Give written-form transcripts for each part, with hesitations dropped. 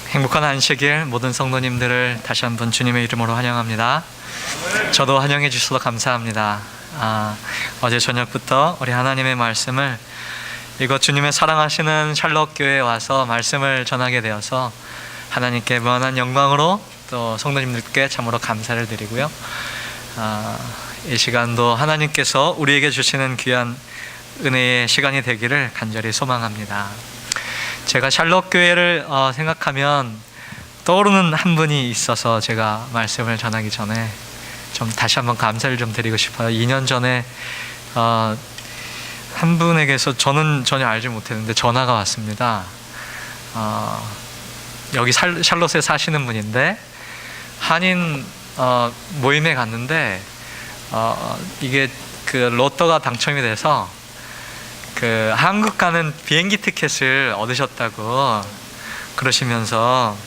행복한 안식일 모든 성도님들을 다시 한번 주님의 이름으로 환영합니다. 저도 환영해 주셔서 감사합니다. 어제 저녁부터 우리 하나님의 말씀을 이곳 주님의 사랑하시는 샬롯 교회에 와서 말씀을 전하게 되어서 하나님께 무한한 영광으로 또 성도님들께 참으로 감사를 드리고요. 이 시간도 하나님께서 우리에게 주시는 귀한 은혜의 시간이 되기를 간절히 소망합니다. 제가 샬롯 교회를 생각하면 떠오르는 한 분이 있어서 제가 말씀을 전하기 전에 좀 다시 한번 감사를 좀 드리고 싶어요. 2년 전에 한 분에게서 저는 전혀 알지 못했는데 전화가 왔습니다. 여기 샬롯에 사시는 분인데 한인 모임에 갔는데 이게 그 로또가 당첨이 돼서 그 한국 가는 비행기 티켓을 얻으셨다고 그러시면서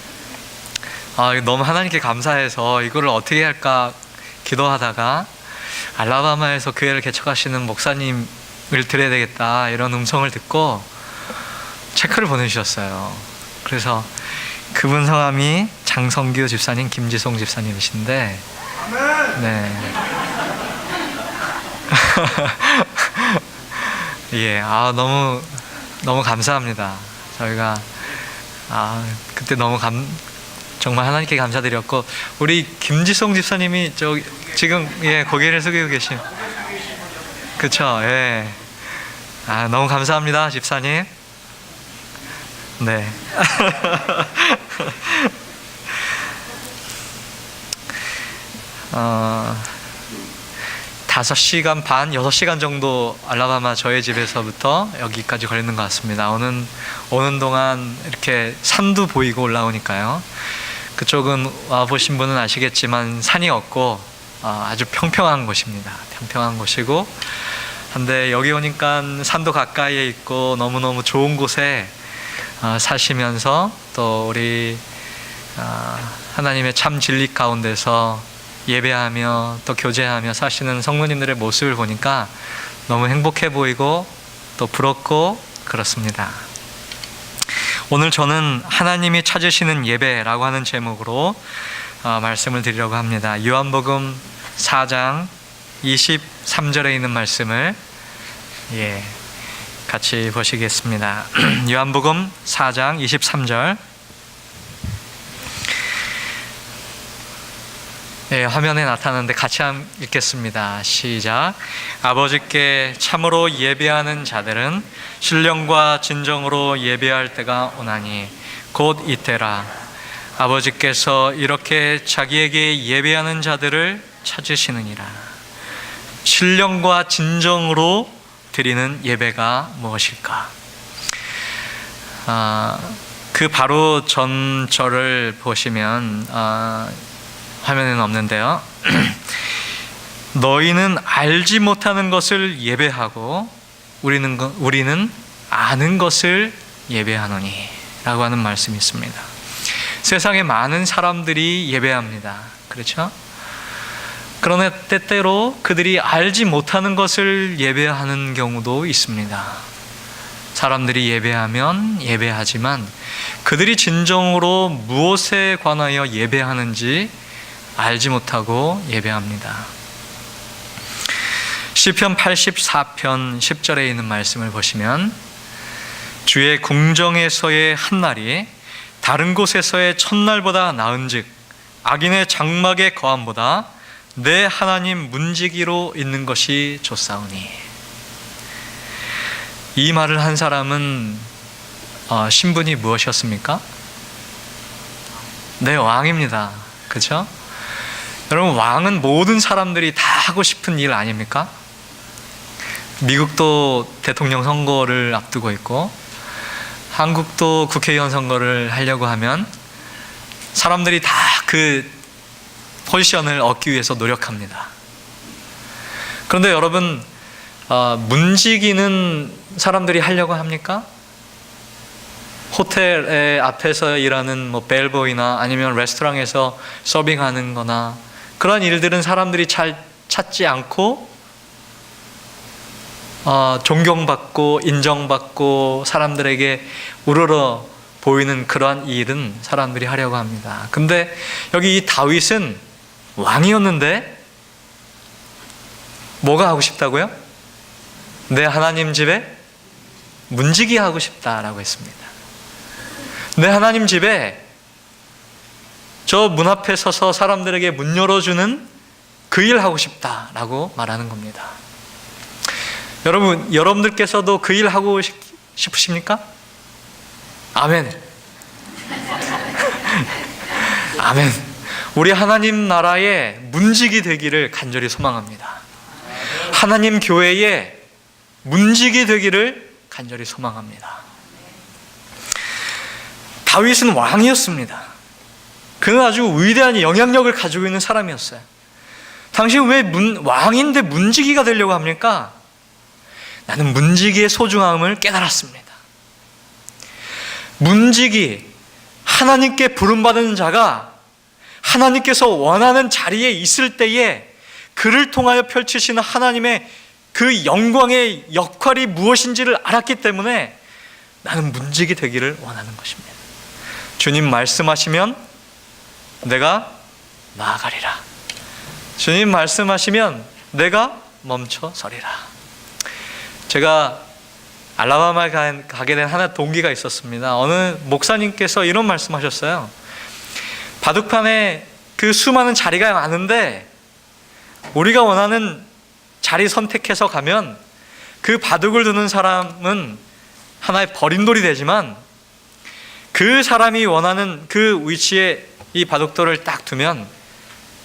너무 하나님께 감사해서 이거를 어떻게 할까 기도하다가 알라바마에서 교회를 개척하시는 목사님을 드려야 되겠다 이런 음성을 듣고 체크를 보내주셨어요. 그래서 그분 성함이 장성규 집사님, 김지송 집사님이신데 네. 예, 너무 감사합니다. 저희가 그때 너무 정말 하나님께 감사드렸고 우리 김지송 집사님이 지금 고개를 숙이고 계신 그쵸? 예. 너무 감사합니다, 집사님. 네. 5시간 반, 6시간 정도 알라바마 저희 집에서부터 여기까지 걸리는 것 같습니다. 오는 동안 이렇게 산도 보이고 올라오니까요. 그쪽은 와보신 분은 아시겠지만 산이 없고 아주 평평한 곳입니다. 평평한 곳이고 근데 여기 오니까 산도 가까이에 있고 너무너무 좋은 곳에 사시면서 또 우리 하나님의 참 진리 가운데서 예배하며 또 교제하며 사시는 성도님들의 모습을 보니까 너무 행복해 보이고 또 부럽고 그렇습니다. 오늘 저는 하나님이 찾으시는 예배라고 하는 제목으로 말씀을 드리려고 합니다. 요한복음 4장 23절에 있는 말씀을 같이 보시겠습니다. 요한복음 4장 23절 화면에 나타나는데 같이 읽겠습니다. 시작. 아버지께 참으로 예배하는 자들은 신령과 진정으로 예배할 때가 오나니 곧 이때라. 아버지께서 이렇게 자기에게 예배하는 자들을 찾으시느니라. 신령과 진정으로 드리는 예배가 무엇일까? 그 바로 전절을 보시면 화면에는 없는데요. 너희는 알지 못하는 것을 예배하고 우리는 아는 것을 예배하노니 라고 하는 말씀이 있습니다. 세상에 많은 사람들이 예배합니다. 그렇죠? 그러나 때때로 그들이 알지 못하는 것을 예배하는 경우도 있습니다. 사람들이 예배하면 예배하지만 그들이 진정으로 무엇에 관하여 예배하는지 알지 못하고 예배합니다. 시편 84편 10절에 있는 말씀을 보시면 주의 궁정에서의 한 날이 다른 곳에서의 첫날보다 나은즉 악인의 장막의 거함보다 내 하나님 문지기로 있는 것이 좋사오니. 이 말을 한 사람은 신분이 무엇이었습니까? 네, 왕입니다. 그렇죠? 여러분, 왕은 모든 사람들이 다 하고 싶은 일 아닙니까? 미국도 대통령 선거를 앞두고 있고 한국도 국회의원 선거를 하려고 하면 사람들이 다 그 포지션을 얻기 위해서 노력합니다. 그런데 여러분, 문지기는 사람들이 하려고 합니까? 호텔의 앞에서 일하는 벨보이나 아니면 레스토랑에서 서빙하는 거나 그런 일들은 사람들이 잘 찾지 않고 존경받고 인정받고 사람들에게 우러러 보이는 그러한 일은 사람들이 하려고 합니다. 근데 여기 이 다윗은 왕이었는데 뭐가 하고 싶다고요? 내 하나님 집에 문지기 하고 싶다라고 했습니다. 내 하나님 집에 저 문 앞에 서서 사람들에게 문 열어주는 그 일 하고 싶다라고 말하는 겁니다. 여러분들께서도 그 일 하고 싶으십니까? 아멘. 아멘. 우리 하나님 나라의 문지기 되기를 간절히 소망합니다. 하나님 교회의 문지기 되기를 간절히 소망합니다. 다윗은 왕이었습니다. 그는 아주 위대한 영향력을 가지고 있는 사람이었어요. 당신 왜 왕인데 문지기가 되려고 합니까? 나는 문지기의 소중함을 깨달았습니다. 문지기, 하나님께 부름받은 자가 하나님께서 원하는 자리에 있을 때에 그를 통하여 펼치시는 하나님의 그 영광의 역할이 무엇인지를 알았기 때문에 나는 문지기 되기를 원하는 것입니다. 주님 말씀하시면 내가 나아가리라. 주님 말씀하시면 내가 멈춰 서리라. 제가 알라바마에 가게 된 하나 동기가 있었습니다. 어느 목사님께서 이런 말씀하셨어요. 바둑판에 그 수많은 자리가 많은데 우리가 원하는 자리 선택해서 가면 그 바둑을 두는 사람은 하나의 버림돌이 되지만 그 사람이 원하는 그 위치에 이 바둑돌을 딱 두면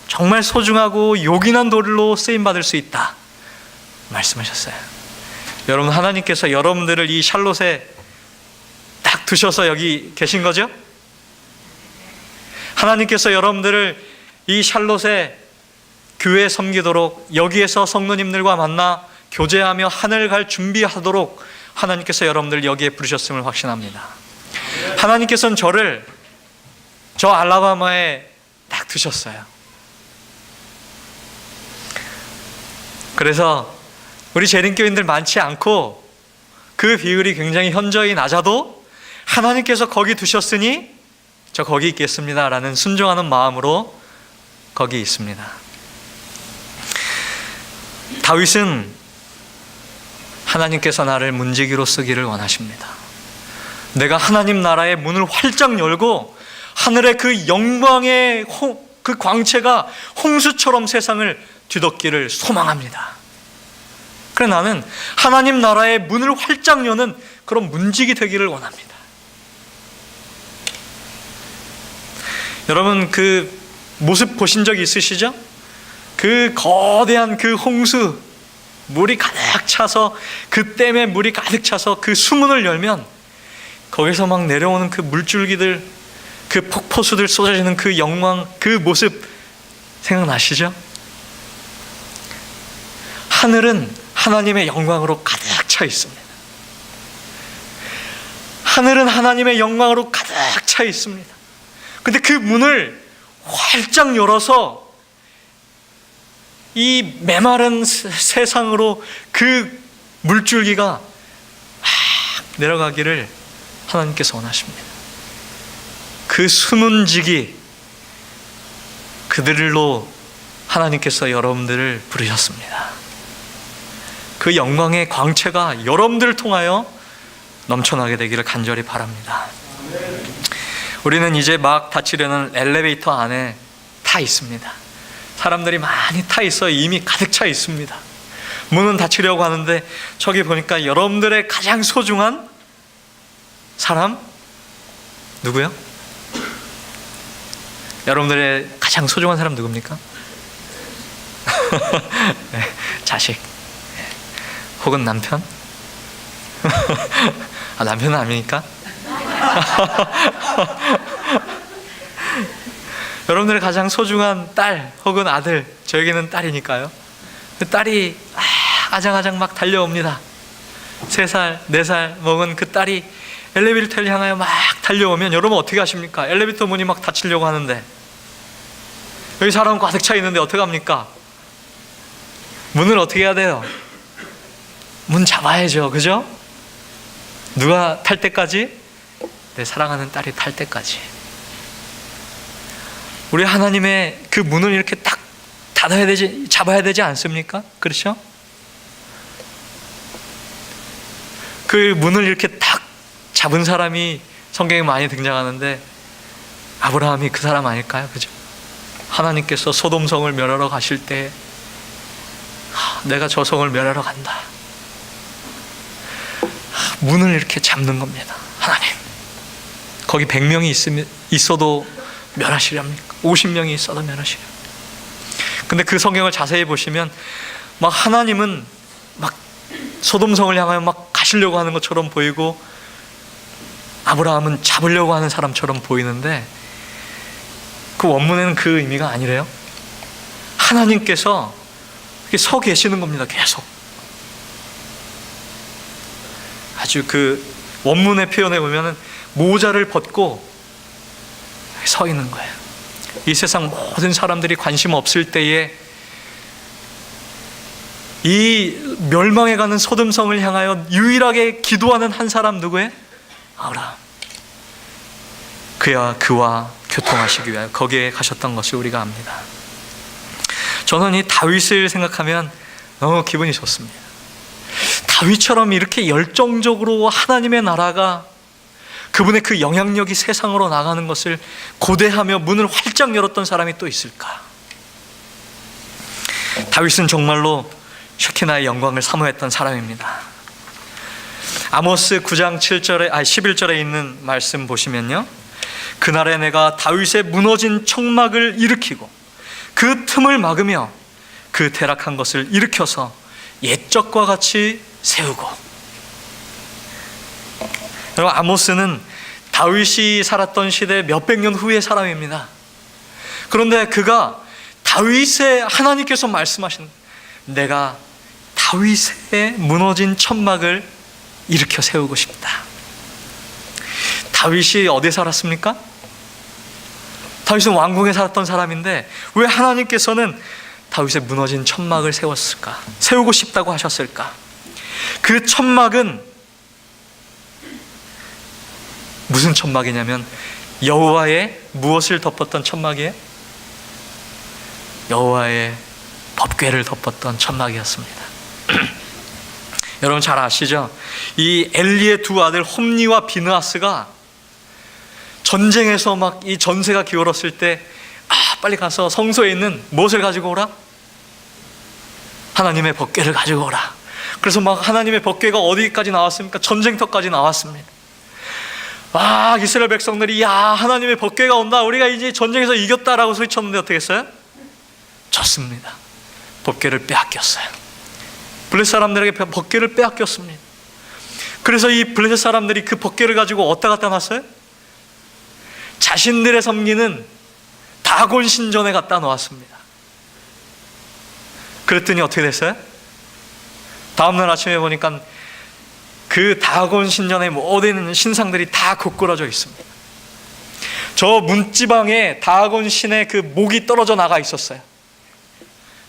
정말 소중하고 요긴한 돌로 쓰임받을 수 있다 말씀하셨어요. 여러분, 하나님께서 여러분들을 이 샬롯에 딱 두셔서 여기 계신 거죠? 하나님께서 여러분들을 이 샬롯에 교회 섬기도록, 여기에서 성도님들과 만나 교제하며 하늘 갈 준비하도록 하나님께서 여러분들 여기에 부르셨음을 확신합니다. 하나님께서는 저를 저 알라바마에 딱 두셨어요. 그래서 우리 재림교인들 많지 않고 그 비율이 굉장히 현저히 낮아도 하나님께서 거기 두셨으니 저 거기 있겠습니다 라는 순종하는 마음으로 거기 있습니다. 다윗은 하나님께서 나를 문지기로 쓰기를 원하십니다. 내가 하나님 나라의 문을 활짝 열고 하늘의 그 영광의 그 광채가 홍수처럼 세상을 뒤덮기를 소망합니다. 그래, 나는 하나님 나라의 문을 활짝 여는 그런 문지기 되기를 원합니다. 여러분, 그 모습 보신 적 있으시죠? 그 거대한 그 홍수, 물이 가득 차서, 그 댐에 물이 가득 차서 그 수문을 열면 거기서 막 내려오는 그 물줄기들, 그 폭포수들 쏟아지는 그 영광, 그 모습 생각나시죠? 하늘은 하나님의 영광으로 가득 차 있습니다. 하늘은 하나님의 영광으로 가득 차 있습니다. 근데 그 문을 활짝 열어서 이 메마른 세상으로 그 물줄기가 막 내려가기를 하나님께서 원하십니다. 그 수문지기, 그들로 하나님께서 여러분들을 부르셨습니다. 그 영광의 광채가 여러분들을 통하여 넘쳐나게 되기를 간절히 바랍니다. 우리는 이제 막 닫히려는 엘리베이터 안에 타 있습니다. 사람들이 많이 타 있어 이미 가득 차 있습니다. 문은 닫히려고 하는데 저기 보니까 여러분들의 가장 소중한 사람 누구요? 여러분들의 가장 소중한 사람 누굽니까? 네, 자식 혹은 남편? 아, 남편은 아닙니까? 여러분들의 가장 소중한 딸 혹은 아들, 저에게는 딸이니까요. 그 딸이 아장아장 막 달려옵니다. 3살, 4살 먹은 그 딸이 엘리베이터를 향하여 막 달려오면 여러분 어떻게 하십니까? 엘리베이터 문이 막 닫히려고 하는데 여기 사람 가득 차 있는데 어떻게 합니까? 문을 어떻게 해야 돼요? 문 잡아야죠, 그죠? 누가 탈 때까지 내 사랑하는 딸이 탈 때까지 우리 하나님의 그 문을 이렇게 딱 잡아야 되지 않습니까? 그렇죠? 그 문을 이렇게 딱 잡은 사람이 성경에 많이 등장하는데 아브라함이 그 사람 아닐까요? 그죠? 하나님께서 소돔성을 멸하러 가실 때 내가 저 성을 멸하러 간다. 문을 이렇게 잡는 겁니다. 하나님, 거기 100명이 있어도 멸하시렵니까? 50명이 있어도 멸하시렵니까? 근데 그 성경을 자세히 보시면 막 하나님은 막 소돔성을 향하여 막 가시려고 하는 것처럼 보이고 아브라함은 잡으려고 하는 사람처럼 보이는데 그 원문에는 그 의미가 아니래요. 하나님께서 이렇게 서 계시는 겁니다. 계속. 아주 그 원문의 표현에 보면은 모자를 벗고 서 있는 거예요. 이 세상 모든 사람들이 관심 없을 때에 이 멸망해가는 소돔성을 향하여 유일하게 기도하는 한 사람 누구예요? 아브라함. 그와 교통하시기 위하여 거기에 가셨던 것을 우리가 압니다. 저는 이 다윗을 생각하면 너무 기분이 좋습니다. 다윗처럼 이렇게 열정적으로 하나님의 나라가 그분의 그 영향력이 세상으로 나가는 것을 고대하며 문을 활짝 열었던 사람이 또 있을까? 다윗은 정말로 쉐키나의 영광을 사모했던 사람입니다. 아모스 9장 11절에 있는 말씀 보시면요, 그날에 내가 다윗의 무너진 청막을 일으키고 그 틈을 막으며 그 퇴락한 것을 일으켜서 옛적과 같이 세우고. 여러분, 아모스는 다윗이 살았던 시대 몇백 년 후의 사람입니다. 그런데 그가 다윗의 하나님께서 말씀하신 내가 다윗의 무너진 천막을 일으켜 세우고 싶다. 다윗이 어디에 살았습니까? 다윗은 왕궁에 살았던 사람인데 왜 하나님께서는 다윗의 무너진 천막을 세웠을까? 세우고 싶다고 하셨을까? 그 천막은 무슨 천막이냐면 여호와의 무엇을 덮었던 천막이에요? 여호와의 법궤를 덮었던 천막이었습니다. 여러분 잘 아시죠? 이 엘리의 두 아들 홈니와 비느하스가 전쟁에서 막 이 전세가 기울었을 때 빨리 가서 성소에 있는 무엇을 가지고 오라? 하나님의 법궤를 가지고 오라. 그래서 막 하나님의 법궤가 어디까지 나왔습니까? 전쟁터까지 나왔습니다. 이스라엘 백성들이 하나님의 법궤가 온다, 우리가 이제 전쟁에서 이겼다라고 소리쳤는데 어떻게 했어요? 졌습니다. 법궤를 빼앗겼어요. 블레셋 사람들에게 법궤를 빼앗겼습니다. 그래서 이 블레셋 사람들이 그 법궤를 가지고 어디다 갖다 놨어요? 자신들의 섬기는 다곤 신전에 갖다 놓았습니다. 그랬더니 어떻게 됐어요? 다음날 아침에 보니까 그 다곤 신전의 모든 신상들이 다 고꾸라져 있습니다. 저 문지방에 다곤 신의 그 목이 떨어져 나가 있었어요.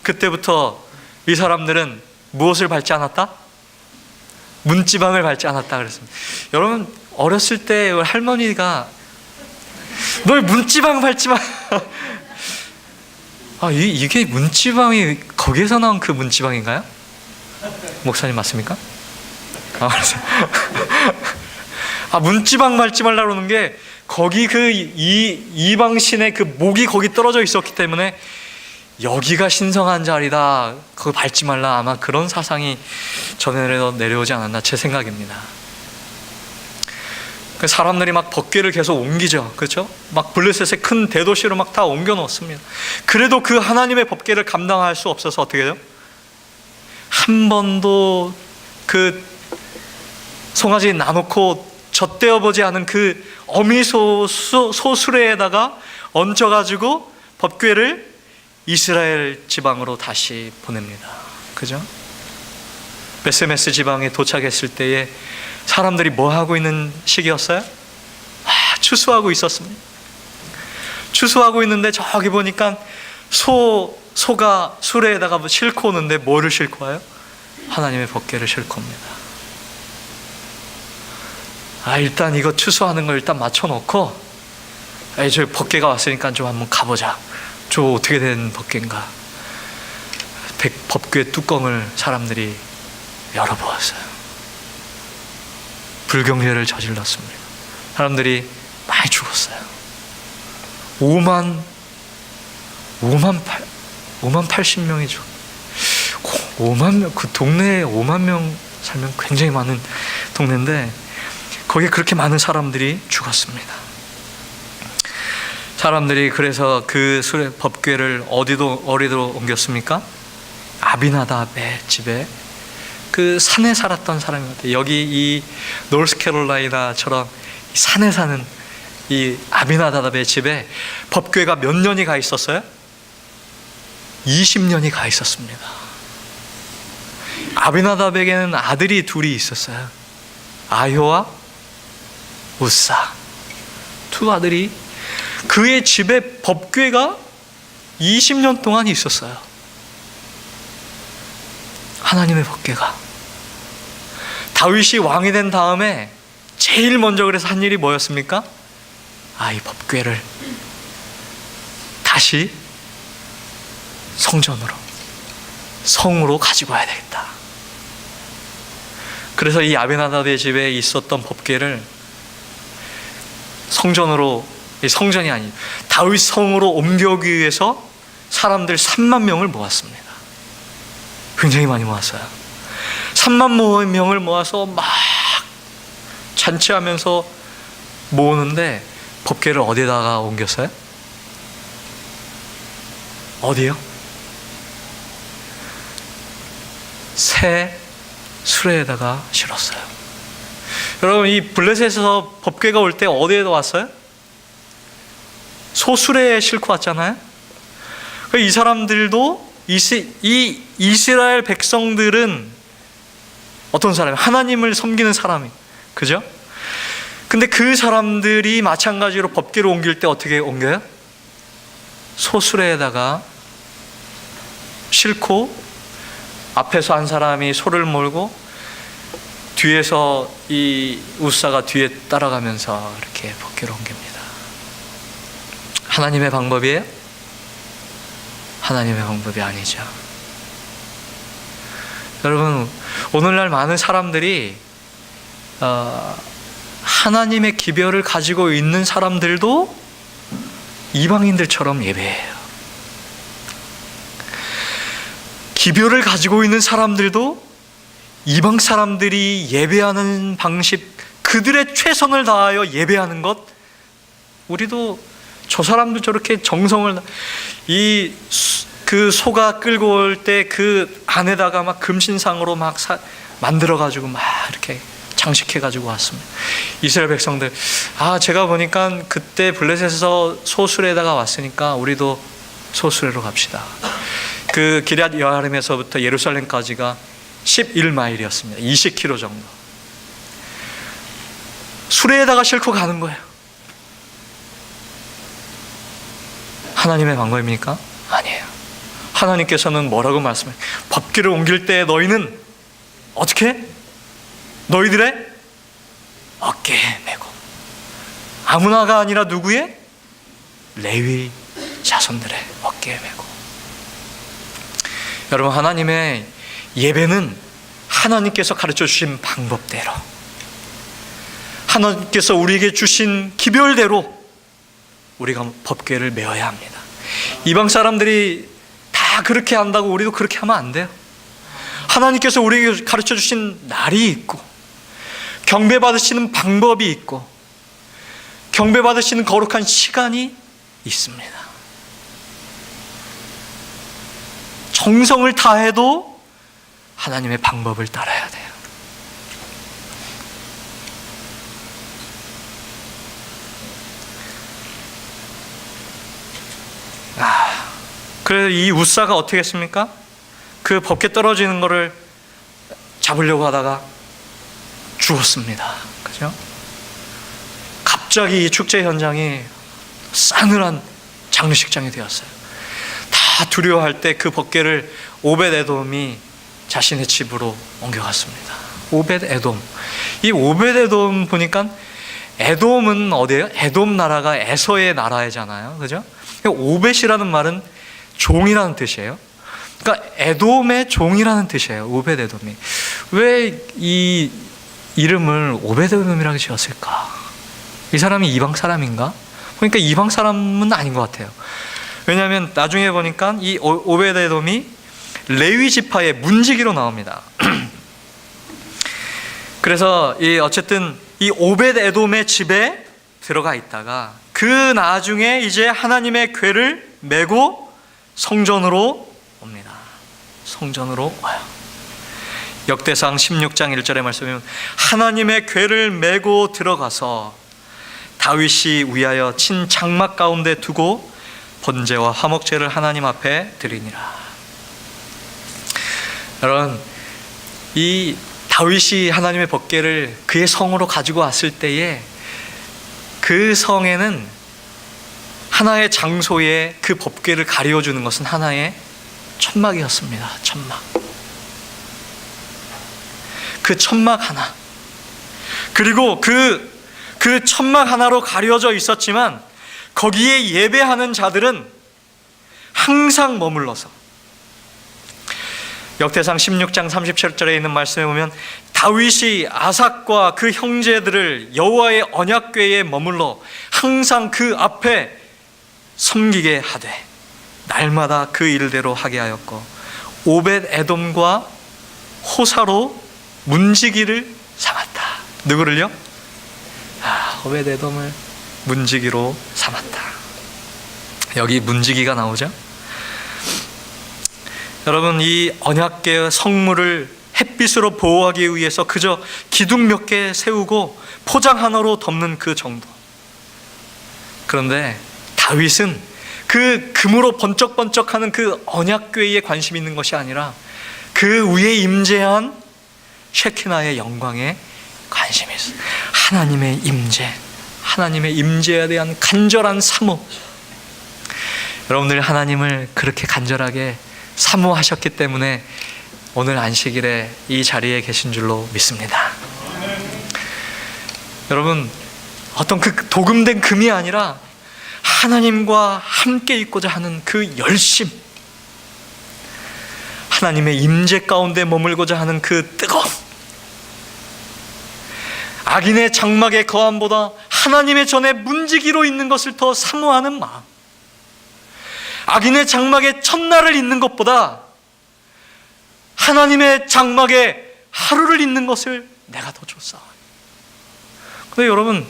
그때부터 이 사람들은 무엇을 밟지 않았다? 문지방을 밟지 않았다 그랬습니다. 여러분 어렸을 때 할머니가 너 문지방 밟지 마. 이게 문지방이 거기에서 나온 그 문지방인가요? 목사님 맞습니까? 문지방 밟지 말라 그러는 게 거기 그 이방신의 그 목이 거기 떨어져 있었기 때문에 여기가 신성한 자리다, 그거 밟지 말라, 아마 그런 사상이 전에 내려오지 않았나 제 생각입니다. 사람들이 막 법궤를 계속 옮기죠. 그렇죠? 막 블레셋의 큰 대도시로 막 다 옮겨 놓습니다. 그래도 그 하나님의 법궤를 감당할 수 없어서 어떻게 돼요? 한 번도 그 송아지 나놓고 젖대어 보지 않은 그 어미소 소수레에다가 얹혀가지고 법궤를 이스라엘 지방으로 다시 보냅니다. 그죠? 베세메스 지방에 도착했을 때에 사람들이 뭐 하고 있는 시기였어요? 추수하고 있었습니다. 추수하고 있는데 저기 보니까 소가 수레에다가 싣고 오는데 뭐를 싣고 와요? 하나님의 법궤를 싣고 옵니다. 일단 이거 추수하는 걸 일단 맞춰놓고, 저 법궤가 왔으니까 좀 한번 가보자. 저 어떻게 된 법궤인가. 법궤 뚜껑을 사람들이 열어보았어요. 불경제를 저질렀습니다. 사람들이 많이 죽었어요. 5만 80명이 죽었어요. 5만 명, 그 동네에 5만 명 살면 굉장히 많은 동네인데 거기에 그렇게 많은 사람들이 죽었습니다. 사람들이 그래서 그 법궤를 어디로 옮겼습니까? 아비나답의 집에, 그 산에 살았던 사람이었대요. 여기 이 노스캐롤라이나처럼 산에 사는 이 아비나답의 집에 법궤가 몇 년이 가 있었어요? 20년이 가 있었습니다. 아비나답에게는 아들이 둘이 있었어요. 아효와 우사, 두 아들이. 그의 집에 법궤가 20년 동안 있었어요. 하나님의 법궤가. 다윗이 왕이 된 다음에 제일 먼저 그래서 한 일이 뭐였습니까? 이 법궤를 다시 성으로 가지고 와야 되겠다. 그래서 이 아비나답의 집에 있었던 법궤를 성전이 아닌 다윗 성으로 옮겨오기 위해서 사람들 3만 명을 모았습니다. 굉장히 많이 모았어요. 3만 명을 모아서 막 잔치하면서 모으는데 법궤를 어디다가 옮겼어요? 어디요? 새 수레에다가 실었어요. 여러분, 이 블레셋에서 법궤가 올 때 어디에다 왔어요? 소수레에 싣고 왔잖아요. 이 사람들도, 이 이스라엘 백성들은 어떤 사람이? 하나님을 섬기는 사람이, 그죠? 근데 그 사람들이 마찬가지로 법궤를 옮길 때 어떻게 옮겨요? 소수레에다가 싣고 앞에서 한 사람이 소를 몰고 뒤에서 이 우사가 뒤에 따라가면서 이렇게 법궤를 옮깁니다. 하나님의 방법이에요? 하나님의 방법이 아니죠. 여러분, 오늘날 많은 사람들이 하나님의 기별을 가지고 있는 사람들도 이방인들처럼 예배해요. 기별을 가지고 있는 사람들도 이방 사람들이 예배하는 방식, 그들의 최선을 다하여 예배하는 것, 우리도 저 사람도 저렇게 정성을, 그 소가 끌고 올 때 그 안에다가 막 금신상으로 막 만들어가지고 막 이렇게 장식해가지고 왔습니다. 이스라엘 백성들, 제가 보니까 그때 블레셋에서 소수레에다가 왔으니까 우리도 소수레로 갑시다. 그 기럇 여아림에서부터 예루살렘까지가 11마일이었습니다. 20km 정도. 수레에다가 싣고 가는 거예요. 하나님의 방법입니까? 아니에요. 하나님께서는 뭐라고 말씀해요? 법궤를 옮길 때 너희는 어떻게? 너희들의 어깨에 메고. 아무나가 아니라 누구의? 레위 자손들의 어깨에 메고. 여러분, 하나님의 예배는 하나님께서 가르쳐 주신 방법대로, 하나님께서 우리에게 주신 기별대로 우리가 법궤를 메어야 합니다. 이방 사람들이 다 그렇게 한다고 우리도 그렇게 하면 안 돼요. 하나님께서 우리에게 가르쳐 주신 날이 있고, 경배 받으시는 방법이 있고, 경배 받으시는 거룩한 시간이 있습니다. 정성을 다해도 하나님의 방법을 따라야 돼요. 그래서 이 우사가 어떻게 했습니까? 그 법궤 떨어지는 거를 잡으려고 하다가 죽었습니다. 그죠? 갑자기 이 축제 현장이 싸늘한 장례식장이 되었어요. 다 두려워할 때 그 법궤를 오벳 에돔이 자신의 집으로 옮겨갔습니다. 오벳 에돔, 이 오벳에돔 보니까 에돔은 어디예요? 에돔 나라가 에서의 나라잖아요, 그죠? 오벳이라는 말은 종이라는 뜻이에요. 그러니까 에돔의 종이라는 뜻이에요, 오벳에돔이. 왜 이 이름을 오벳에돔이라고 지었을까? 이 사람이 이방 사람인가? 그러니까 이방 사람은 아닌 것 같아요. 왜냐하면 나중에 보니까 이 오벳에돔이 레위 지파의 문지기로 나옵니다. 그래서 어쨌든 이 오벳에돔의 집에 들어가 있다가 그 나중에 이제 하나님의 궤를 메고 성전으로 옵니다. 성전으로 와요. 역대상 16장 1절의 말씀이면 하나님의 궤를 메고 들어가서 다윗이 위하여 친 장막 가운데 두고 번제와 화목제를 하나님 앞에 드리니라. 여러분, 이 다윗이 하나님의 법궤를 그의 성으로 가지고 왔을 때에 그 성에는 하나의 장소에 그 법궤를 가려주는 것은 하나의 천막이었습니다. 천막. 그 천막 하나. 그리고 그 천막 하나로 가려져 있었지만 거기에 예배하는 자들은 항상 머물러서, 역대상 16장 37절에 있는 말씀에 보면 다윗이 아삭과 그 형제들을 여호와의 언약궤에 머물러 항상 그 앞에 섬기게 하되 날마다 그 일대로 하게 하였고 오벳에돔과 호사로 문지기를 삼았다. 누구를요? 오벳에돔을 문지기로 삼았다. 여기 문지기가 나오죠? 여러분, 이 언약궤의 성물을 햇빛으로 보호하기 위해서 그저 기둥 몇 개 세우고 포장 하나로 덮는 그 정도. 그런데 다윗은 그 금으로 번쩍번쩍하는 그 언약궤에 관심이 있는 것이 아니라 그 위에 임재한 쉐키나의 영광에 관심이 있어요. 하나님의 임재, 하나님의 임재에 대한 간절한 사모. 여러분들이 하나님을 그렇게 간절하게 사모하셨기 때문에 오늘 안식일에 이 자리에 계신 줄로 믿습니다. 여러분, 어떤 그 도금된 금이 아니라 하나님과 함께 있고자 하는 그 열심, 하나님의 임재 가운데 머물고자 하는 그 뜨거움, 악인의 장막의 거함보다 하나님의 전에 문지기로 있는 것을 더 사모하는 마음, 악인의 장막에 첫날을 잇는 것보다 하나님의 장막에 하루를 잇는 것을 내가 더 좋사오니. 근데 여러분,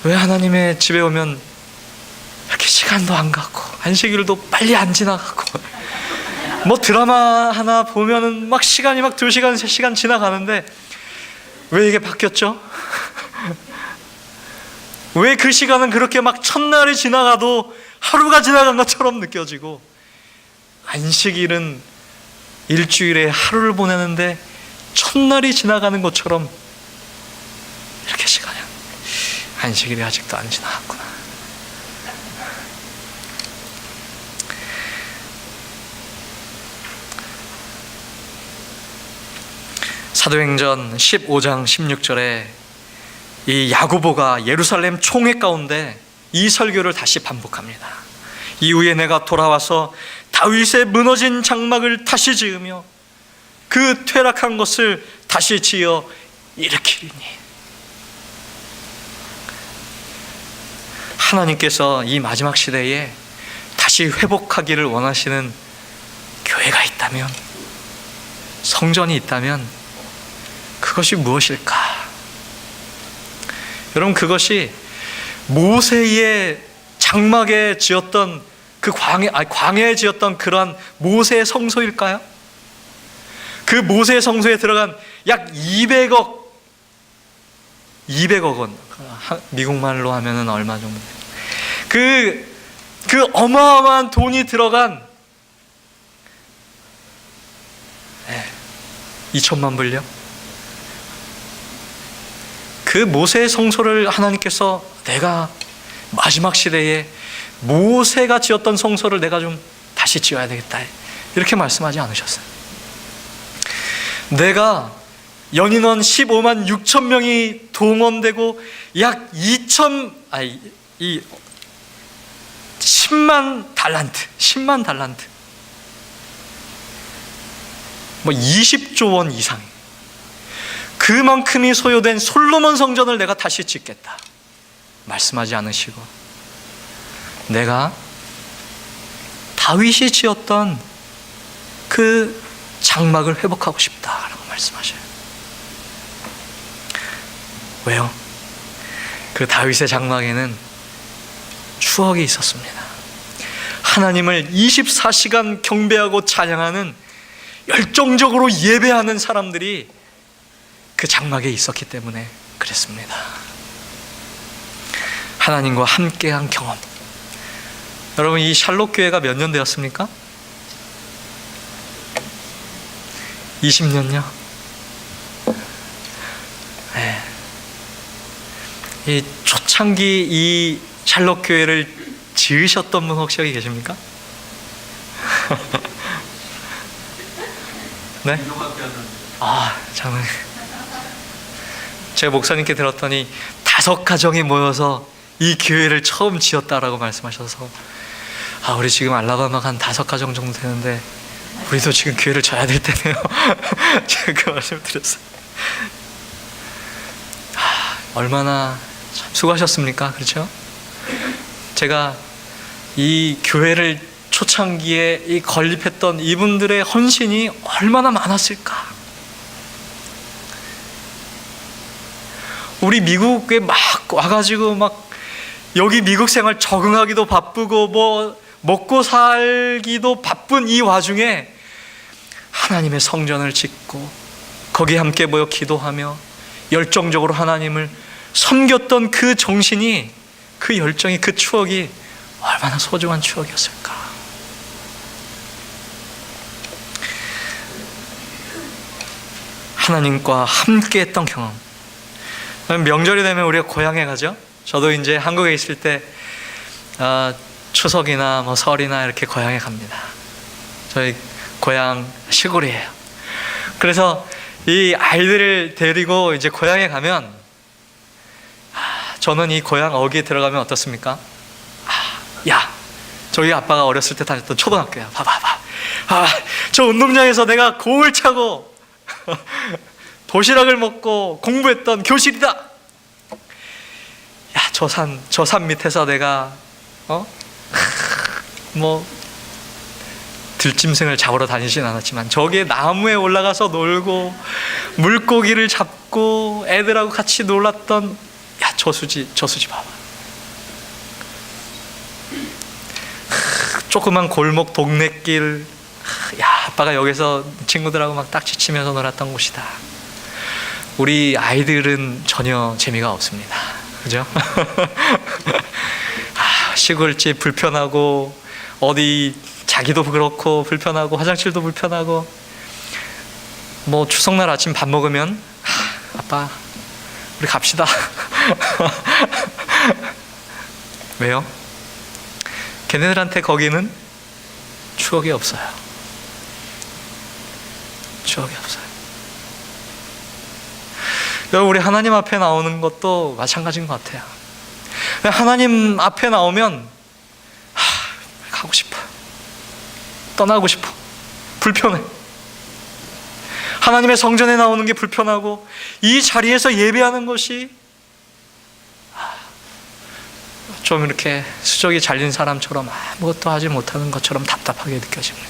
왜 하나님의 집에 오면 이렇게 시간도 안 가고 안식일도 빨리 안 지나가고 뭐 드라마 하나 보면은 막 시간이 막 2시간 3시간 지나가는데 왜 이게 바뀌었죠? 왜 그 시간은 그렇게 막 첫날이 지나가도 하루가 지나간 것처럼 느껴지고, 안식일은 일주일에 하루를 보내는데 첫날이 지나가는 것처럼 이렇게 시간이, 안식일이 아직도 안 지나갔구나. 사도행전 15장 16절에 이 야고보가 예루살렘 총회 가운데 이 설교를 다시 반복합니다. 이후에 내가 돌아와서 다윗의 무너진 장막을 다시 지으며 그 퇴락한 것을 다시 지어 일으키리니. 하나님께서 이 마지막 시대에 다시 회복하기를 원하시는 교회가 있다면, 성전이 있다면 그것이 무엇일까? 여러분, 그것이 모세의 장막에 지었던 그 광야에 지었던 그러한 모세의 성소일까요? 그 모세의 성소에 들어간 약 200억 원, 미국말로 하면은 얼마 정도? 그 어마어마한 돈이 들어간 2천만 불요? 그 모세의 성소를 하나님께서 내가 마지막 시대에 모세가 지었던 성소를 내가 좀 다시 지어야 되겠다, 이렇게 말씀하지 않으셨어요. 내가 연인원 15만 6천 명이 동원되고 약 10만 달란트 뭐 20조 원 이상, 그만큼이 소요된 솔로몬 성전을 내가 다시 짓겠다 말씀하지 않으시고, 내가 다윗이 지었던 그 장막을 회복하고 싶다라고 말씀하셔요. 왜요? 그 다윗의 장막에는 추억이 있었습니다. 하나님을 24시간 경배하고 찬양하는, 열정적으로 예배하는 사람들이 그 장막에 있었기 때문에 그랬습니다. 하나님과 함께한 경험. 여러분, 이 샬롯 교회가 몇 년 되었습니까? 20년요? 네. 이 초창기 이 샬롯 교회를 지으셨던 분 혹시 여기 계십니까? 네? 장로님, 제가 목사님께 들었더니 5가정이 모여서 이 교회를 처음 지었다라고 말씀하셔서, 우리 지금 알라바마가 한 5가정 정도 되는데 우리도 지금 교회를 져야 될 때네요. 제가 그 말씀을 드렸어요. 얼마나 참 수고하셨습니까? 그렇죠? 제가 이 교회를 초창기에 이 건립했던 이분들의 헌신이 얼마나 많았을까. 우리 미국에 막 와가지고 막 여기 미국 생활 적응하기도 바쁘고 뭐 먹고 살기도 바쁜 이 와중에 하나님의 성전을 짓고 거기에 함께 모여 기도하며 열정적으로 하나님을 섬겼던 그 정신이, 그 열정이, 그 추억이 얼마나 소중한 추억이었을까. 하나님과 함께 했던 경험. 명절이 되면 우리가 고향에 가죠. 저도 이제 한국에 있을 때 추석이나 뭐 설이나 이렇게 고향에 갑니다. 저희 고향 시골이에요. 그래서 이 아이들을 데리고 이제 고향에 가면, 저는 이 고향 어귀에 들어가면 어떻습니까? 야, 저희 아빠가 어렸을 때 다녔던 초등학교야. 봐봐. 저 운동장에서 내가 공을 차고 도시락을 먹고 공부했던 교실이다. 야, 저 산 밑에서 내가 뭐 들짐승을 잡으러 다니진 않았지만 저기에 나무에 올라가서 놀고 물고기를 잡고 애들하고 같이 놀았던, 야, 저수지 봐봐. 조그만 골목 동네길, 야, 아빠가 여기서 친구들하고 막 딱지 치면서 놀았던 곳이다. 우리 아이들은 전혀 재미가 없습니다. 그죠? 시골집 불편하고, 어디 자기도 그렇고 불편하고, 화장실도 불편하고, 뭐 추석날 아침 밥 먹으면 아빠 우리 갑시다. 왜요? 걔네들한테 거기는 추억이 없어요. 추억이 없어요. 여러분, 우리 하나님 앞에 나오는 것도 마찬가지인 것 같아요. 하나님 앞에 나오면 가고 싶어, 떠나고 싶어, 불편해. 하나님의 성전에 나오는 게 불편하고, 이 자리에서 예배하는 것이 좀 이렇게 수족이 잘린 사람처럼 아무것도 하지 못하는 것처럼 답답하게 느껴집니다.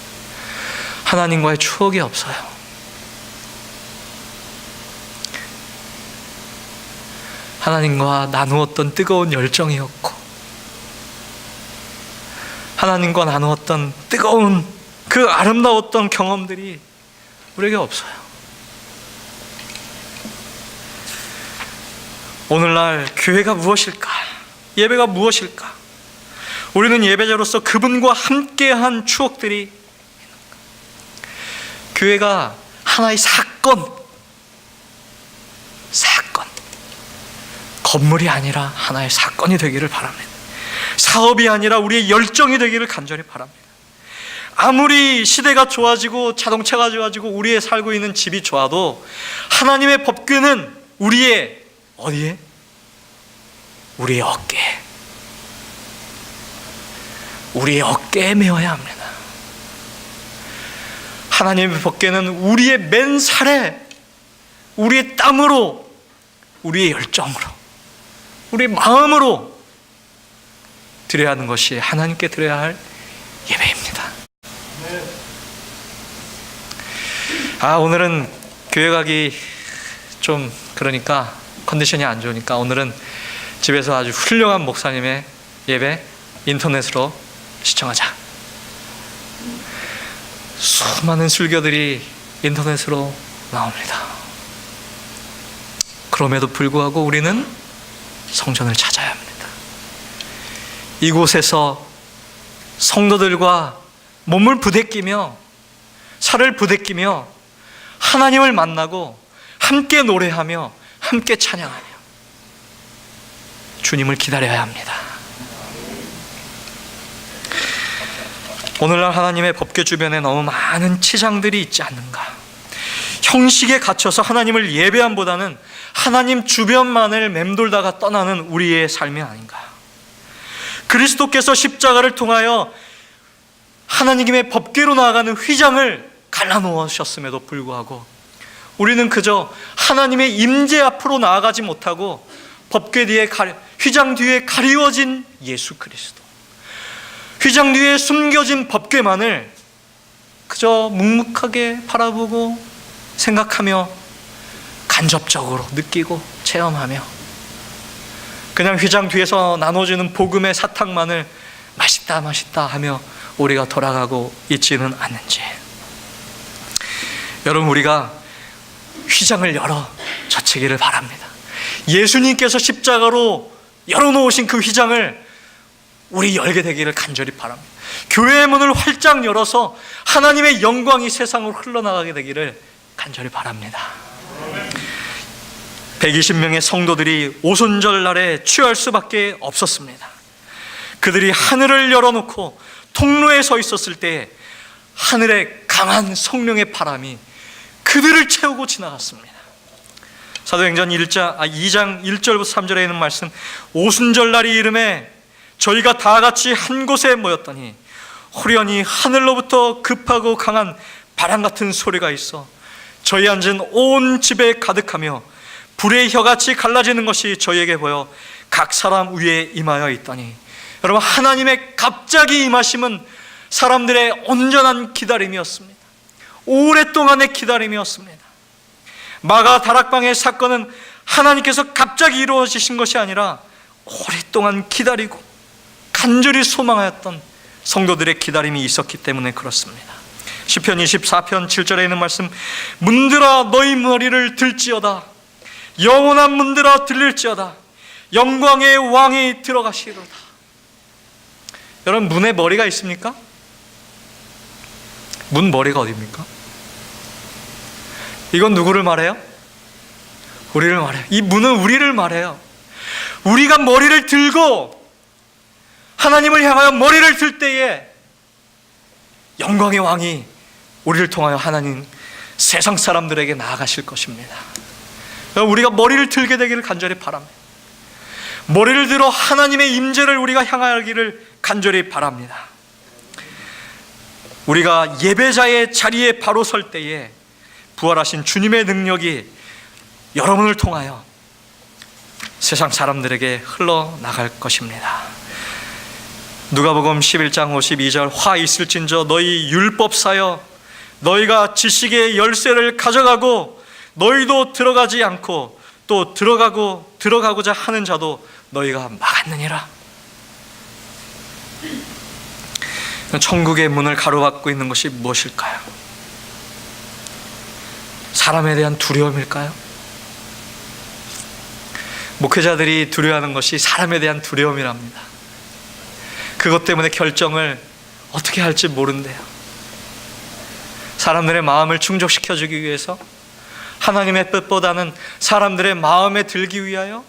하나님과의 추억이 없어요. 하나님과 나누었던 뜨거운 열정이었고, 하나님과 나누었던 뜨거운 그 아름다웠던 경험들이 우리에게 없어요. 오늘날 교회가 무엇일까? 예배가 무엇일까? 우리는 예배자로서 그분과 함께한 추억들이, 교회가 하나의 사건, 건물이 아니라 하나의 사건이 되기를 바랍니다. 사업이 아니라 우리의 열정이 되기를 간절히 바랍니다. 아무리 시대가 좋아지고 자동차가 좋아지고 우리의 살고 있는 집이 좋아도 하나님의 법궤는 우리의 어디에? 우리의 어깨에, 우리의 어깨에 메어야 합니다. 하나님의 법궤는 우리의 맨살에, 우리의 땀으로, 우리의 열정으로, 우리의 마음으로 드려야 하는 것이 하나님께 드려야 할 예배입니다. 오늘은 교회 가기 좀 그러니까 컨디션이 안 좋으니까 오늘은 집에서 아주 훌륭한 목사님의 예배 인터넷으로 시청하자. 수많은 설교들이 인터넷으로 나옵니다. 그럼에도 불구하고 우리는 성전을 찾아야 합니다. 이곳에서 성도들과 몸을 부대끼며 살을 부대끼며 하나님을 만나고 함께 노래하며 함께 찬양하며 주님을 기다려야 합니다. 오늘날 하나님의 법궤 주변에 너무 많은 치장들이 있지 않는가? 형식에 갇혀서 하나님을 예배함보다는 하나님 주변만을 맴돌다가 떠나는 우리의 삶이 아닌가? 그리스도께서 십자가를 통하여 하나님의 법궤로 나아가는 휘장을 갈라놓으셨음에도 불구하고 우리는 그저 하나님의 임재 앞으로 나아가지 못하고 법궤 뒤에 휘장 뒤에 가리워진 예수 그리스도, 휘장 뒤에 숨겨진 법궤만을 그저 묵묵하게 바라보고 생각하며 간접적으로 느끼고 체험하며 그냥 휘장 뒤에서 나눠주는 복음의 사탕만을 맛있다 맛있다 하며 우리가 돌아가고 있지는 않는지. 여러분, 우리가 휘장을 열어 젖히기를 바랍니다. 예수님께서 십자가로 열어놓으신 그 휘장을 우리 열게 되기를 간절히 바랍니다. 교회의 문을 활짝 열어서 하나님의 영광이 세상으로 흘러나가게 되기를 간절히 바랍니다. 120명의 성도들이 오순절 날에 취할 수밖에 없었습니다. 그들이 하늘을 열어놓고 통로에 서 있었을 때 하늘의 강한 성령의 바람이 그들을 채우고 지나갔습니다. 사도행전 2장 1절부터 3절에 있는 말씀, 오순절 날이 이름에 저희가 다 같이 한 곳에 모였더니 호련히 하늘로부터 급하고 강한 바람 같은 소리가 있어 저희 앉은 온 집에 가득하며 불의 혀같이 갈라지는 것이 저희에게 보여 각 사람 위에 임하여 있더니, 여러분, 하나님의 갑자기 임하심은 사람들의 온전한 기다림이었습니다. 오랫동안의 기다림이었습니다. 마가 다락방의 사건은 하나님께서 갑자기 이루어지신 것이 아니라 오랫동안 기다리고 간절히 소망하였던 성도들의 기다림이 있었기 때문에 그렇습니다. 시편 24편 7절에 있는 말씀, 문들아 너희 머리를 들지어다, 영원한 문들아 들릴지어다, 영광의 왕이 들어가시리로다. 여러분, 문에 머리가 있습니까? 문 머리가 어디입니까? 이건 누구를 말해요? 우리를 말해요. 이 문은 우리를 말해요. 우리가 머리를 들고 하나님을 향하여 머리를 들 때에 영광의 왕이 우리를 통하여 하나님 세상 사람들에게 나아가실 것입니다. 우리가 머리를 들게 되기를 간절히 바랍니다. 머리를 들어 하나님의 임재를 우리가 향하기를 간절히 바랍니다. 우리가 예배자의 자리에 바로 설 때에 부활하신 주님의 능력이 여러분을 통하여 세상 사람들에게 흘러나갈 것입니다. 누가복음 11장 52절, 화 있을진저 너희 율법사여 너희가 지식의 열쇠를 가져가고 너희도 들어가지 않고 또 들어가고자 하는 자도 너희가 막았느니라. 천국의 문을 가로막고 있는 것이 무엇일까요? 사람에 대한 두려움일까요? 목회자들이 두려워하는 것이 사람에 대한 두려움이랍니다. 그것 때문에 결정을 어떻게 할지 모른대요. 사람들의 마음을 충족시켜주기 위해서, 하나님의 뜻보다는 사람들의 마음에 들기 위하여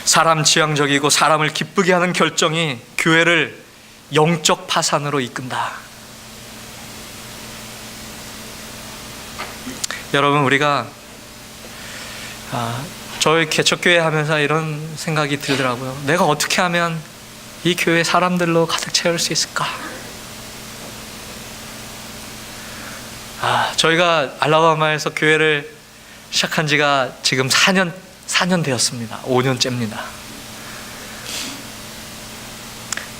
사람 지향적이고 사람을 기쁘게 하는 결정이 교회를 영적 파산으로 이끈다. 여러분, 우리가 저희 개척교회 하면서 이런 생각이 들더라고요. 내가 어떻게 하면 이 교회 사람들로 가득 채울 수 있을까? 저희가 알라바마에서 교회를 시작한 지가 지금 4년 되었습니다. 5년째입니다.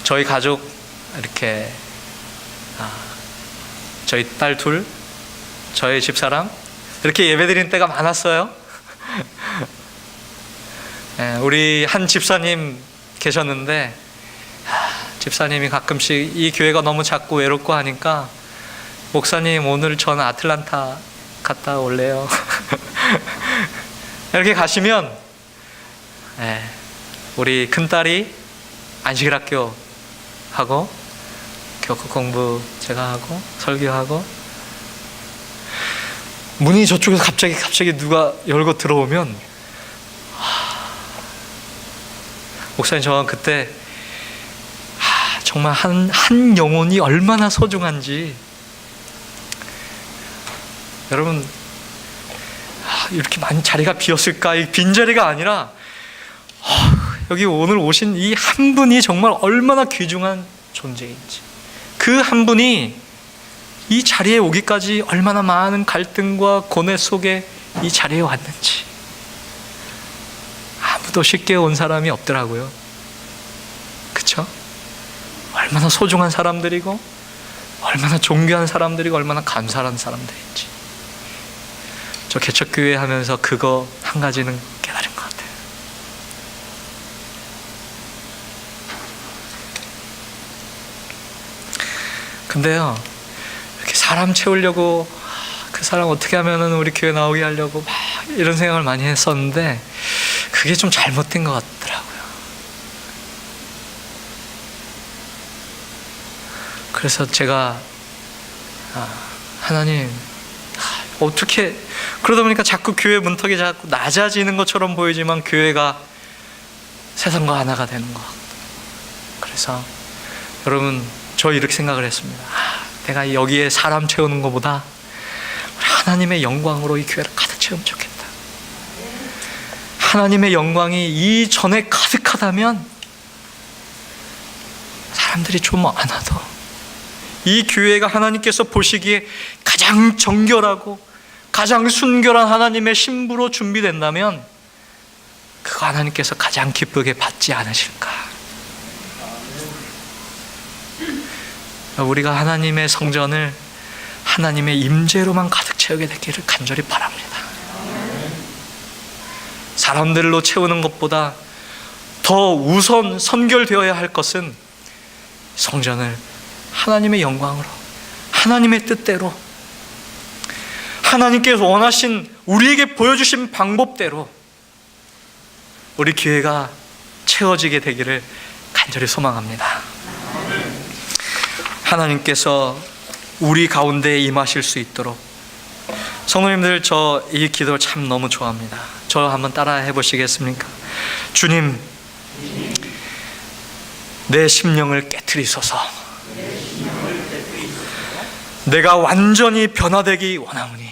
저희 가족 이렇게 저희 딸 둘, 저희 집사람 이렇게 예배드리는 때가 많았어요. 우리 한 집사님 계셨는데 집사님이 가끔씩 이 교회가 너무 작고 외롭고 하니까 목사님 오늘 전 아틀란타 갔다 올래요. 이렇게 가시면 우리 큰딸이 안식일 학교 하고 교구 공부 제가 하고 설교하고, 문이 저쪽에서 갑자기 누가 열고 들어오면 목사님, 저 그때 정말 한 영혼이 얼마나 소중한지, 여러분 이렇게 많은 자리가 비었을까? 이 빈자리가 아니라 여기 오늘 오신 이 한 분이 정말 얼마나 귀중한 존재인지, 그 한 분이 이 자리에 오기까지 얼마나 많은 갈등과 고뇌 속에 이 자리에 왔는지 아무도 쉽게 온 사람이 없더라고요. 그쵸? 얼마나 소중한 사람들이고 얼마나 존귀한 사람들이고 얼마나 감사한 사람들인지, 저 개척교회 하면서 그거 한 가지는 깨달은 것 같아요. 근데요, 이렇게 사람 채우려고 그 사람 어떻게 하면은 우리 교회 나오게 하려고 막 이런 생각을 많이 했었는데 그게 좀 잘못된 것 같더라고요. 그래서 제가 하나님, 어떻게, 그러다 보니까 자꾸 교회 문턱이 자꾸 낮아지는 것처럼 보이지만 교회가 세상과 하나가 되는 것 같고, 그래서 여러분, 저 이렇게 생각을 했습니다. 내가 여기에 사람 채우는 것보다 하나님의 영광으로 이 교회를 가득 채우면 좋겠다. 하나님의 영광이 이전에 가득하다면 사람들이 좀 많아도 이 교회가 하나님께서 보시기에 가장 정결하고 가장 순결한 하나님의 신부로 준비된다면 그거 하나님께서 가장 기쁘게 받지 않으실까? 우리가 하나님의 성전을 하나님의 임재로만 가득 채우게 되기를 간절히 바랍니다. 사람들로 채우는 것보다 더 우선 선결되어야 할 것은 성전을 하나님의 영광으로, 하나님의 뜻대로, 하나님께서 원하신, 우리에게 보여주신 방법대로 우리 교회가 채워지게 되기를 간절히 소망합니다. 하나님께서 우리 가운데에 임하실 수 있도록, 성도님들, 저 이 기도 참 너무 좋아합니다. 저 한번 따라 해보시겠습니까? 주님, 내 심령을 깨트리소서. 내가 완전히 변화되기 원하오니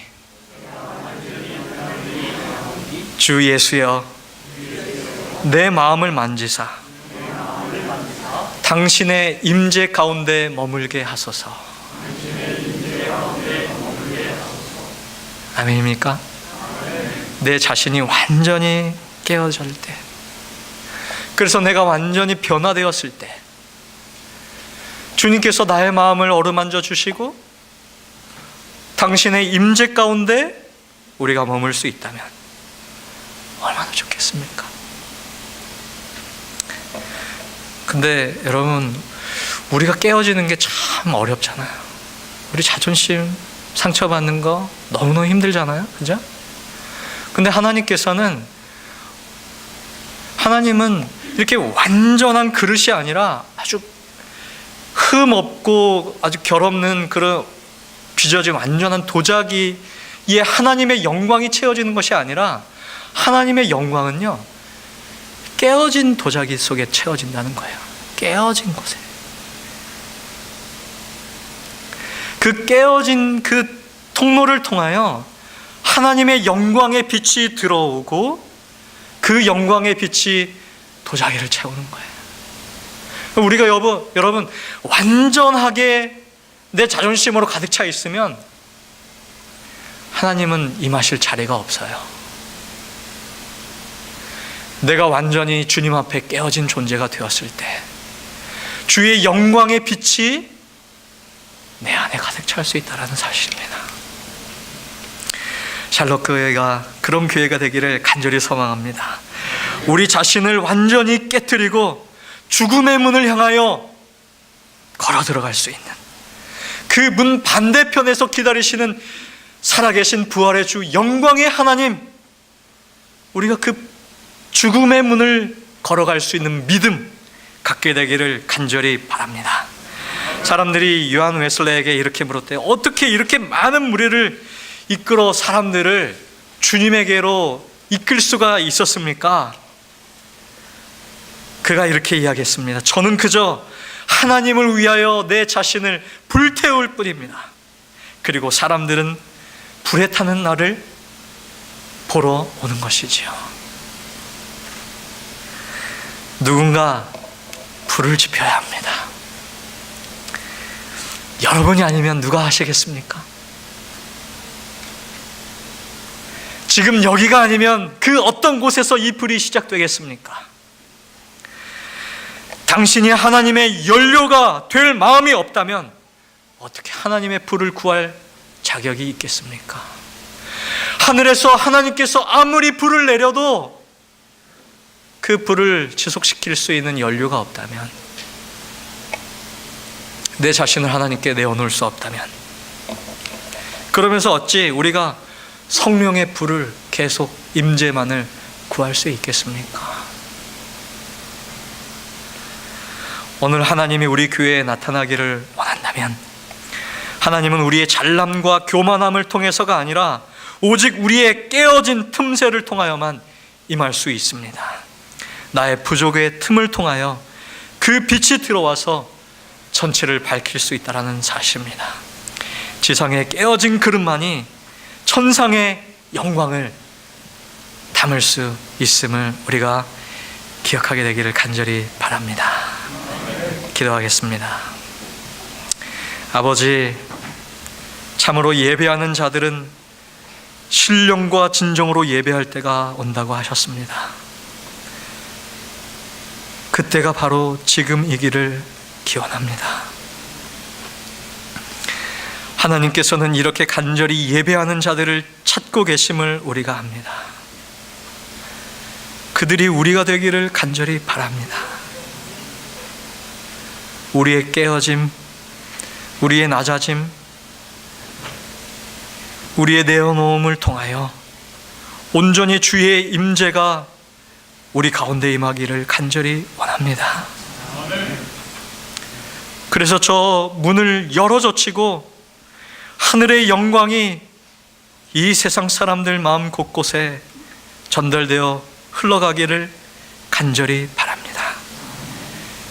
주 예수여, 내 마음을 만지사 당신의 임재 가운데 머물게 하소서. 아멘입니까? 내 자신이 완전히 깨어질 때, 그래서 내가 완전히 변화되었을 때 주님께서 나의 마음을 어루만져 주시고 당신의 임재 가운데 우리가 머물 수 있다면 얼마나 좋겠습니까? 근데 여러분, 우리가 깨어지는 게 참 어렵잖아요. 우리 자존심 상처받는 거 너무너무 힘들잖아요. 그죠? 근데 하나님은 이렇게 완전한 그릇이 아니라 아주 흠 없고 아주 결 없는 그런 빚어진 완전한 도자기에 하나님의 영광이 채워지는 것이 아니라, 하나님의 영광은요, 깨어진 도자기 속에 채워진다는 거예요. 깨어진 곳에. 그 깨어진 그 통로를 통하여 하나님의 영광의 빛이 들어오고 그 영광의 빛이 도자기를 채우는 거예요. 우리가 여러분 완전하게 내 자존심으로 가득 차 있으면 하나님은 임하실 자리가 없어요. 내가 완전히 주님 앞에 깨어진 존재가 되었을 때 주의 영광의 빛이 내 안에 가득 찰 수 있다는 사실입니다. 샬롯 교회가 그런 교회가 되기를 간절히 소망합니다. 우리 자신을 완전히 깨트리고 죽음의 문을 향하여 걸어 들어갈 수 있는 그 문 반대편에서 기다리시는 살아계신 부활의 주 영광의 하나님, 우리가 그 죽음의 문을 걸어갈 수 있는 믿음 갖게 되기를 간절히 바랍니다. 사람들이 요한 웨슬레에게 이렇게 물었대요. 어떻게 이렇게 많은 무리를 이끌어 사람들을 주님에게로 이끌 수가 있었습니까? 그가 이렇게 이야기했습니다. 저는 그저 하나님을 위하여 내 자신을 불태울 뿐입니다. 그리고 사람들은 불에 타는 나를 보러 오는 것이지요. 누군가 불을 지펴야 합니다. 여러분이 아니면 누가 하시겠습니까? 지금 여기가 아니면 그 어떤 곳에서 이 불이 시작되겠습니까? 당신이 하나님의 연료가 될 마음이 없다면 어떻게 하나님의 불을 구할 자격이 있겠습니까? 하늘에서 하나님께서 아무리 불을 내려도 그 불을 지속시킬 수 있는 연료가 없다면, 내 자신을 하나님께 내어놓을 수 없다면, 그러면서 어찌 우리가 성령의 불을 계속 임재만을 구할 수 있겠습니까? 오늘 하나님이 우리 교회에 나타나기를 원한다면 하나님은 우리의 잘남과 교만함을 통해서가 아니라 오직 우리의 깨어진 틈새를 통하여만 임할 수 있습니다. 나의 부족의 틈을 통하여 그 빛이 들어와서 전체를 밝힐 수 있다는 사실입니다. 지상에 깨어진 그릇만이 천상의 영광을 담을 수 있음을 우리가 기억하게 되기를 간절히 바랍니다. 기도하겠습니다. 아버지, 참으로 예배하는 자들은 신령과 진정으로 예배할 때가 온다고 하셨습니다. 그때가 바로 지금이기를 기원합니다. 하나님께서는 이렇게 간절히 예배하는 자들을 찾고 계심을 우리가 압니다. 그들이 우리가 되기를 간절히 바랍니다. 우리의 깨어짐, 우리의 낮아짐, 우리의 내어놓음을 통하여 온전히 주의 임재가 우리 가운데 임하기를 간절히 원합니다. 그래서 저 문을 열어젖히고 하늘의 영광이 이 세상 사람들 마음 곳곳에 전달되어 흘러가기를 간절히 바랍니다.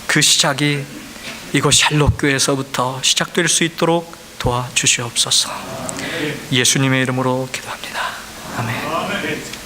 그 시작이 이곳 샬롯 교회에서부터 시작될 수 있도록 도와주시옵소서. 예수님의 이름으로 기도합니다. 아멘.